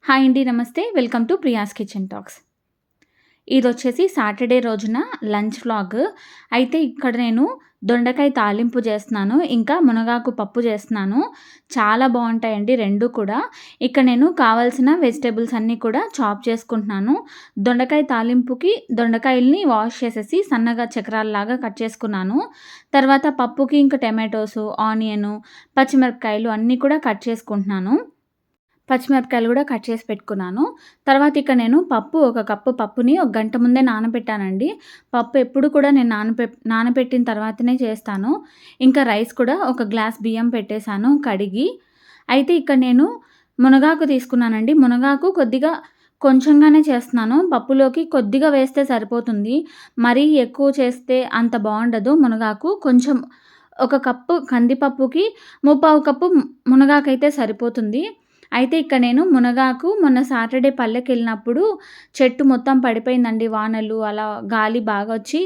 Hi అండి. నమస్తే. Welcome to Priya's kitchen talks. ఇదొచ్చేసి సాటర్‌డే రోజున లంచ్ వ్లాగ్. అయితే ఇక్కడ నేను దొండకాయ తాలింపు చేస్తున్నాను. ఇంకా మునగాకు పప్పు చేస్తున్నాను. చాలా బావుంటాయండి 2 కూడా. ఇక్కడ నేను కావాల్సిన వెజిటబుల్స్ అన్నీ కూడా చాప్ చేసుకుంటున్నాను. దొండకాయ తాలింపుకి దొండకాయల్ని వాష్ చేసేసి సన్నగా చక్రాల్లాగా కట్ చేసుకున్నాను. తర్వాత పప్పుకి ఇంకా టమాటోసు, ఆనియను, పచ్చిమిరపకాయలు అన్నీ కూడా కట్ చేసుకుంటున్నాను. పచ్చిమిరపకాయలు గూడా కట్ చేసి పెట్టుకున్నాను. తర్వాత ఇక నేను ఒక కప్పు పప్పుని ఒక గంట ముందే నానబెట్టానండి. పప్పు ఎప్పుడు కూడా నేను నానబెట్టిన తర్వాతనే చేస్తాను. ఇంకా రైస్ కూడా ఒక గ్లాస్ బియ్యం పెట్టేశాను కడిగి. అయితే ఇక్కడ నేను మునగాకు తీసుకున్నానండి. మునగాకు కొద్దిగా కొంచెంగానే చేస్తున్నాను. పప్పులోకి కొద్దిగా వేస్తే సరిపోతుంది. మరీ ఎక్కువ చేస్తే అంత బావుండదు మునగాకు. కొంచెం ఒక కప్పు కందిపప్పుకి ముప్పావు కప్పు మునగాకైతే సరిపోతుంది. అయితే ఇక్కడ నేను మునగాకు మొన్న సాటర్‌డే పల్లెకెళ్ళినప్పుడు చెట్టు మొత్తం పడిపోయిందండి వానలు అలా గాలి బాగా వచ్చి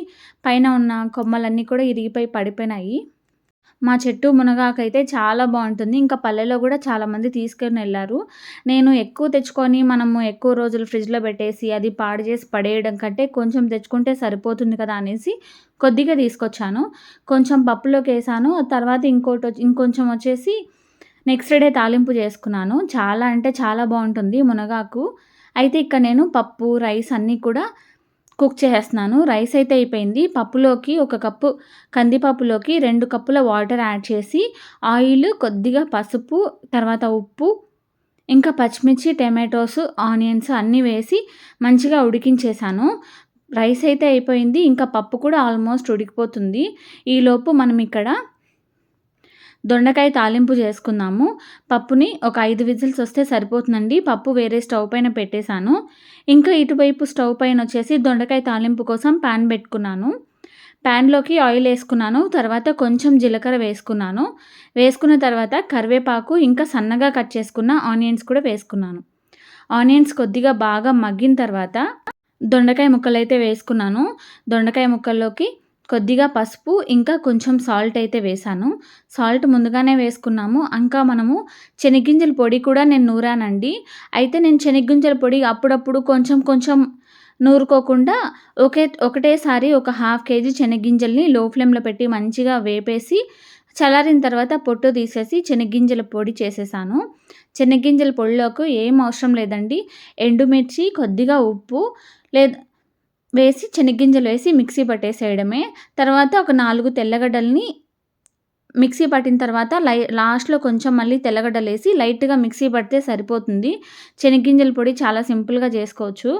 పైన ఉన్న కొమ్మలన్నీ కూడా ఇరిగిపోయి పడిపోయినాయి. మా చెట్టు మునగాకైతే చాలా బావుంటుంది. ఇంకా పల్లెలో గూడా చాలామంది తీసుకొనెళ్లారు. నేను ఎక్కువ తెచ్చుకొని మనము ఎక్కువ రోజులు ఫ్రిడ్జ్‌లో పెట్టేసి అది పాడు చేసి పడేయడం కంటే కొంచెం తెచ్చుకుంటే సరిపోతుంది కదా అనేసి కొద్దిగా తీసుకొచ్చాను. కొంచెం పప్పులోకేసాను. తర్వాత ఇంకొంచెం వచ్చేసి నెక్స్ట్ డే తాలింపు చేసుకున్నాను. చాలా అంటే చాలా బావుంటుంది మునగాకు. అయితే ఇక్కడ నేను పప్పు, రైస్ అన్నీ కూడా కుక్ చేసేస్తున్నాను. రైస్ అయితే అయిపోయింది. పప్పులోకి ఒక కప్పు కందిపప్పులోకి 2 కప్పుల వాటర్ యాడ్ చేసి ఆయిల్, కొద్దిగా పసుపు, తర్వాత ఉప్పు, ఇంకా పచ్చిమిర్చి, టమాటోస్, ఆనియన్స్ అన్నీ వేసి మంచిగా ఉడికించేసాను. రైస్ అయితే అయిపోయింది. ఇంకా పప్పు కూడా ఆల్మోస్ట్ ఉడికిపోతుంది. ఈలోపు మనం ఇక్కడ దొండకాయ తాలింపు చేసుకుందాము. పప్పుని ఒక 5 విజిల్స్ వస్తే సరిపోతుందండి. పప్పు వేరే స్టవ్ పైన పెట్టేశాను. ఇంకా ఇటువైపు స్టవ్ పైన వచ్చేసి దొండకాయ తాలింపు కోసం పాన్ పెట్టుకున్నాను. పాన్‌లోకి ఆయిల్ ఏసుకున్నాను. తర్వాత కొంచెం జీలకర్ర వేసుకున్నాను. వేసుకున్న తర్వాత కరివేపాకు, ఇంకా సన్నగా కట్ చేసుకున్న ఆనియన్స్ కూడా వేసుకున్నాను. ఆనియన్స్ కొద్దిగా బాగా మగ్గిన తర్వాత దొండకాయ ముక్కలైతే వేసుకున్నాను. దొండకాయ ముక్కల్లోకి కొద్దిగా పసుపు, ఇంకా కొంచెం సాల్ట్ అయితే వేశాను. సాల్ట్ ముందుగానే వేసుకున్నాము. ఇంకా మనము శనగ్గింజల పొడి కూడా నేను నూరానండి. అయితే నేను శనగ్గింజల పొడి అప్పుడప్పుడు కొంచెం కొంచెం నూరుకోకుండా ఒకటేసారి ఒక హాఫ్ కేజీ శనగ్గింజల్ని లో ఫ్లేమ్‌లో పెట్టి మంచిగా వేపేసి చల్లారిన తర్వాత పొట్టు తీసేసి శనగ్గింజల పొడి చేసేసాను. శనగ్గింజల పొడిలోకి ఏం అవసరం లేదండి. ఎండుమిర్చి, కొద్దిగా ఉప్పు వేసి శనగ్గింజలు వేసి మిక్సీ పట్టేసేయడమే. తర్వాత ఒక 4 తెల్లగడ్డల్ని మిక్సీ పట్టిన తర్వాత లాస్ట్‌లో కొంచెం మళ్ళీ తెల్లగడ్డలేసి లైట్‌గా మిక్సీ పడితే సరిపోతుంది. శనగ్గింజల పొడి చాలా సింపుల్‌గా చేసుకోవచ్చు.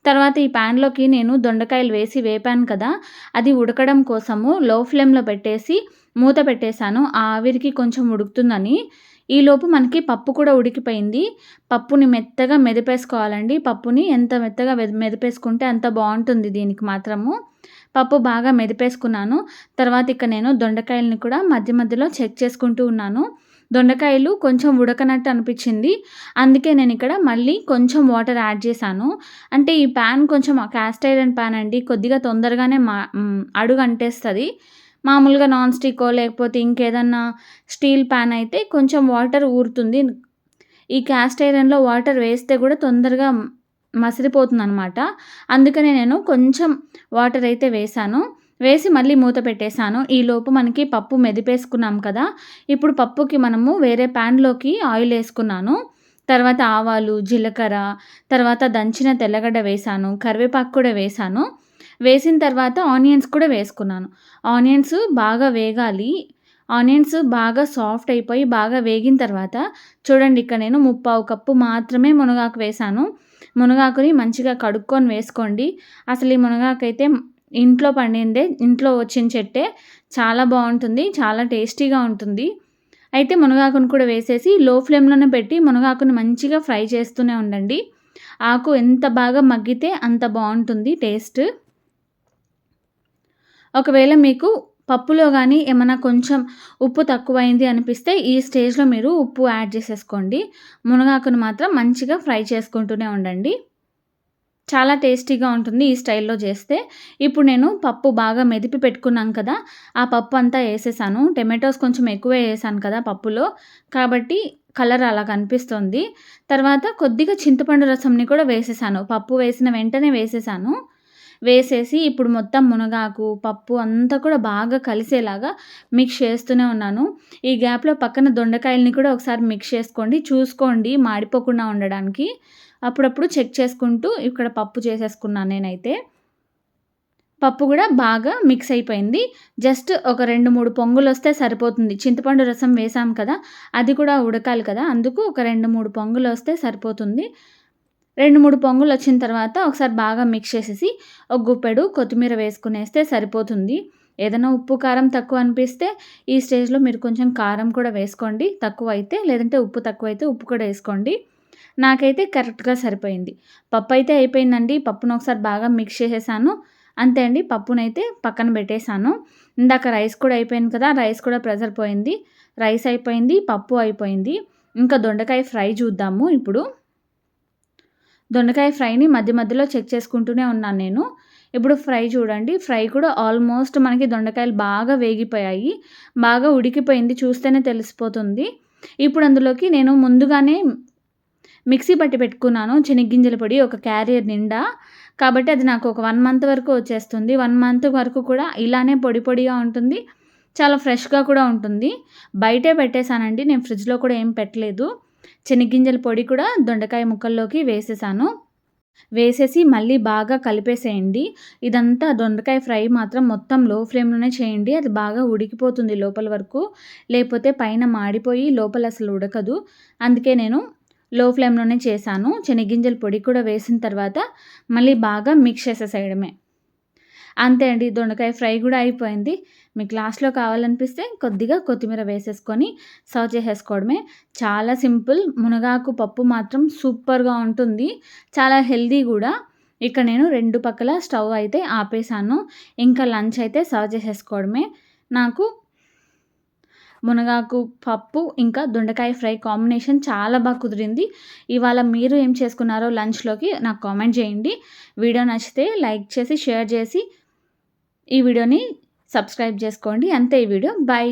తర్వాత ఈ ప్యాన్‌లోకి నేను దొండకాయలు వేసి వేపాను కదా! అది ఉడకడం కోసము లో ఫ్లేమ్‌లో పెట్టేసి మూత పెట్టేశాను. ఆ ఆవిరికి కొంచెం ఉడుకుతుందని. ఈలోపు మనకి పప్పు కూడా ఉడికిపోయింది. పప్పుని మెత్తగా మెదిపేసుకోవాలండి. పప్పుని ఎంత మెత్తగా మెదిపేసుకుంటే అంత బావుంటుంది దీనికి మాత్రము. పప్పు బాగా మెదిపేసుకున్నాను. తర్వాత ఇక నేను దొండకాయలని కూడా మధ్య మధ్యలో చెక్ చేసుకుంటూ ఉన్నాను. దొండకాయలు కొంచెం ఉడకనట్టు అనిపిచ్చింది. అందుకే నేనిక్కడ మళ్ళీ కొంచెం వాటర్ యాడ్ చేశాను. అంటే ఈ పాన్ కొంచెం కాస్ట్ ఐరన్ పాన్ అండి. కొద్దిగా తొందరగానే అడుగు అంటేస్తది. మామూలుగా నాన్ స్టిక్కో లేకపోతే ఇంకేదన్నా స్టీల్ పాన్ అయితే కొంచెం వాటర్ ఊరుతుంది. ఈ కాస్ట్ ఐరన్‌లో వాటర్ వేస్తే కూడా తొందరగా మసిలిపోతుందనమాట. అందుకనే నేను కొంచెం వాటర్ అయితే వేశాను. వేసి మళ్ళీ మూత పెట్టేశాను. ఈలోపు మనకి పప్పు మెదిపేసుకున్నాం కదా! ఇప్పుడు పప్పుకి మనము వేరే పాన్‌లోకి ఆయిల్ ఏసుకున్నాను. తర్వాత ఆవాలు, జీలకర్ర, తర్వాత దంచిన తెల్లగడ్డ వేశాను. కరివేపాకు కూడా వేశాను. వేసిన తర్వాత ఆనియన్స్ కూడా వేసుకున్నాను. ఆనియన్స్ బాగా వేగాలి. ఆనియన్స్ బాగా సాఫ్ట్ అయిపోయి బాగా వేగిన తర్వాత చూడండి, ఇక్కడ నేను ముప్పావు కప్పు మాత్రమే మునగాకు వేశాను. మునగాకుని మంచిగా కడుక్కొని వేసుకోండి. అసలు ఈ మునగాకైతే ఇంట్లో పండిందే, ఇంట్లో వచ్చిన చెట్టే. చాలా బావుంటుంది. చాలా టేస్టీగా ఉంటుంది. అయితే మునగాకును కూడా వేసేసి లో ఫ్లేమ్‌లోనే పెట్టి మునగాకుని మంచిగా ఫ్రై చేస్తూనే ఉండండి. ఆకు ఎంత బాగా మగ్గితే అంత బావుంటుంది టేస్ట్. ఒకవేళ మీకు పప్పులో గానీ ఏమన్నా కొంచెం ఉప్పు తక్కువైంది అనిపిస్తే ఈ స్టేజ్‌లో మీరు ఉప్పు యాడ్ చేసేసుకోండి. మునగాకును మాత్రం మంచిగా ఫ్రై చేసుకుంటూనే ఉండండి. చాలా టేస్టీగా ఉంటుంది ఈ స్టైల్‌లో చేస్తే. ఇప్పుడు నేను పప్పు బాగా మెదిపి పెట్టుకున్నాం కదా! ఆ పప్పు అంతా ఏసేసాను. టమాటోస్ కొంచెం ఎక్కువే ఏసాను కదా పప్పులో. కాబట్టి కలర్ అలా కనిపిస్తుంది. తర్వాత కొద్దిగా చింతపండు రసంని కూడా వేసేసాను. పప్పు వేసిన వెంటనే వేసేసాను. వేసేసి ఇప్పుడు మొత్తం మునగాకు, పప్పు అంతా కూడా బాగా కలిసేలాగా మిక్స్ చేస్తూనే ఉన్నాను. ఈ గ్యాప్‌లో పక్కన దొండకాయలని కూడా ఒకసారి మిక్స్ చేసుకోండి. చూసుకోండి మాడిపోకుండా ఉండడానికి. అప్పుడప్పుడు చెక్ చేసుకుంటూ ఇక్కడ పప్పు చేసేసుకున్నాను నేనైతే. పప్పు గూడా బాగా మిక్స్ అయిపోయింది. జస్ట్ ఒక 2, 3 పొంగులొస్తే సరిపోతుంది. చింతపండు రసం వేసాం కదా! అది కూడా ఉడకాలి కదా! అందుకు ఒక 2, 3 పొంగులొస్తే సరిపోతుంది. 2, 3 పొంగులొచ్చిన తర్వాత ఒకసారి బాగా మిక్స్ చేసేసి, ఒక గుప్పెడు కొత్తిమీర వేసుకునేస్తే సరిపోతుంది. ఏదైనా ఉప్పు, కారం తక్కువ అనిపిస్తే ఈ స్టేజ్‌లో మీరు కొంచెం కారం కూడా వేసుకోండి. తక్కువైతే, లేదంటే ఉప్పు తక్కువైతే ఉప్పు కూడా ఏసుకోండి. నాకైతే కరెక్ట్‌గా సరిపోయింది. పప్పయితే అయిపోయిందండి. పప్పును ఒకసారి బాగా మిక్స్ చేసేసాను. అంతే అండి. పప్పునైతే పక్కన పెట్టేసాను. ఇందాక రైస్ కూడా అయిపోయింది కదా! రైస్ కూడా ప్రెషర్ పోయింది. రైస్ అయిపోయింది. పప్పు అయిపోయింది. ఇంకా దొండకాయ ఫ్రై చూద్దాము ఇప్పుడు. దొండకాయ ఫ్రైని మధ్య మధ్యలో చెక్ చేసుకుంటూనే ఉన్నాను నేను. ఇప్పుడు ఫ్రై చూడండి. ఫ్రై కూడా ఆల్మోస్ట్ మనకి దొండకాయలు బాగా వేగిపోయాయి. బాగా ఉడికిపోయింది. చూస్తేనే తెలిసిపోతుంది. ఇప్పుడు అందులోకి నేను ముందుగానే మిక్సీ పట్టి పెట్టుకున్నాను చెనిగ్గింజల పొడి ఒక క్యారియర్ నిండా. కాబట్టి అది నాకు ఒక 1 మంత్ వరకు వచ్చేస్తుంది. 1 మంత్ వరకు కూడా ఇలానే పొడి పొడిగా ఉంటుంది. చాలా ఫ్రెష్‌గా కూడా ఉంటుంది. బయటే పెట్టేసానండి. నేను ఫ్రిడ్జ్‌లో కూడా ఏం పెట్టలేదు. చెనిగ్గింజల పొడి కూడా దొండకాయ ముక్కల్లోకి వేసేసాను. వేసేసి మళ్ళీ బాగా కలిపేసేయండి. ఇదంతా దొండకాయ ఫ్రై మాత్రం మొత్తం లో ఫ్లేమ్‌లోనే చేయండి. అది బాగా ఉడికిపోతుంది లోపల వరకు. లేకపోతే పైన మాడిపోయి లోపల అసలు ఉడకదు. అందుకే నేను లో ఫ్లేమ్‌లోనే చేశాను. శనగ్గింజల పొడి కూడా వేసిన తర్వాత మళ్ళీ బాగా మిక్స్ చేసేసేయడమే. అంతే అండి. దొండకాయ ఫ్రై కూడా అయిపోయింది. మీకు లాస్ట్‌లో కావాలనిపిస్తే కొద్దిగా కొత్తిమీర వేసేసుకొని సర్వ్ చేసేసుకోవడమే. చాలా సింపుల్. మునగాకు పప్పు మాత్రం సూపర్‌గా ఉంటుంది. చాలా హెల్తీ గూడా. ఇక నేను 2 పక్కల స్టవ్ అయితే ఆపేసాను. ఇంకా లంచ్ అయితే సర్వ్ చేసేసుకోవడమే. నాకు మునగాకు పప్పు ఇంకా దొండకాయ ఫ్రై కాంబినేషన్ చాలా బాగా కుదిరింది. ఇవాళ మీరు ఏం చేసుకున్నారో లంచ్‌లోకి నాకు కామెంట్ చేయండి. వీడియో నచ్చితే లైక్ చేసి, షేర్ చేసి ఈ వీడియోని సబ్స్క్రైబ్ చేసుకోండి. అంతే ఈ వీడియో. బై.